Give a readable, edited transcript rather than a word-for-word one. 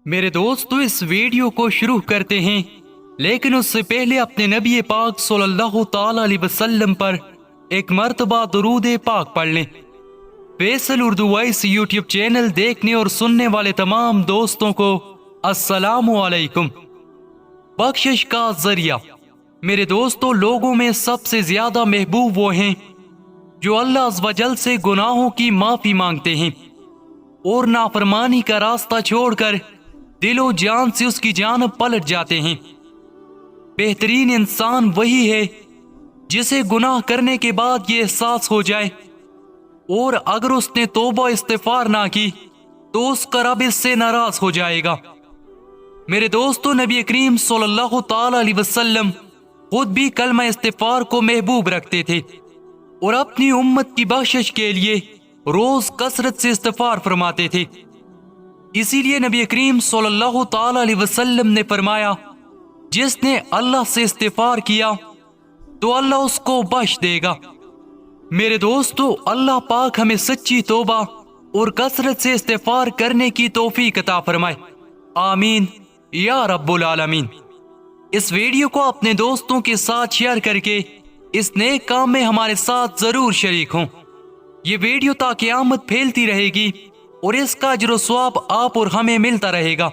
میرے دوستو اس ویڈیو کو شروع کرتے ہیں، لیکن اس سے پہلے اپنے نبی پاک صلی اللہ تعالی علیہ وسلم پر ایک مرتبہ درود پاک پڑھ لیں۔ Faisal Urdu voice YouTube channel دیکھنے اور سننے والے تمام دوستوں کو السلام علیکم۔ بخشش کا ذریعہ۔ میرے دوستو، لوگوں میں سب سے زیادہ محبوب وہ ہیں جو اللہ عز و جل سے گناہوں کی معافی مانگتے ہیں اور نافرمانی کا راستہ چھوڑ کر دل و جان سے اس کی جانب پلٹ جاتے ہیں۔ بہترین انسان وہی ہے جسے گناہ کرنے کے بعد یہ احساس ہو جائے، اور اگر اس نے توبہ استغفار نہ کی تو اس کا رب اس سے ناراض ہو جائے گا۔ میرے دوستو، نبی کریم صلی اللہ تعالی علیہ وسلم خود بھی کلمہ استغفار کو محبوب رکھتے تھے اور اپنی امت کی بخشش کے لیے روز کثرت سے استغفار فرماتے تھے۔ اسی لیے نبی کریم صلی اللہ تعالی علیہ وسلم نے فرمایا، جس نے اللہ سے استغفار کیا تو اللہ اس کو بخش دے گا۔ میرے دوستو، اللہ پاک ہمیں سچی توبہ اور کثرت سے استغفار کرنے کی توفیق عطا فرمائے، آمین یا رب العالمین۔ اس ویڈیو کو اپنے دوستوں کے ساتھ شیئر کر کے اس نیک کام میں ہمارے ساتھ ضرور شریک ہوں۔ یہ ویڈیو تا قیامت پھیلتی رہے گی اور اس کا اجر و ثواب آپ اور ہمیں ملتا رہے گا۔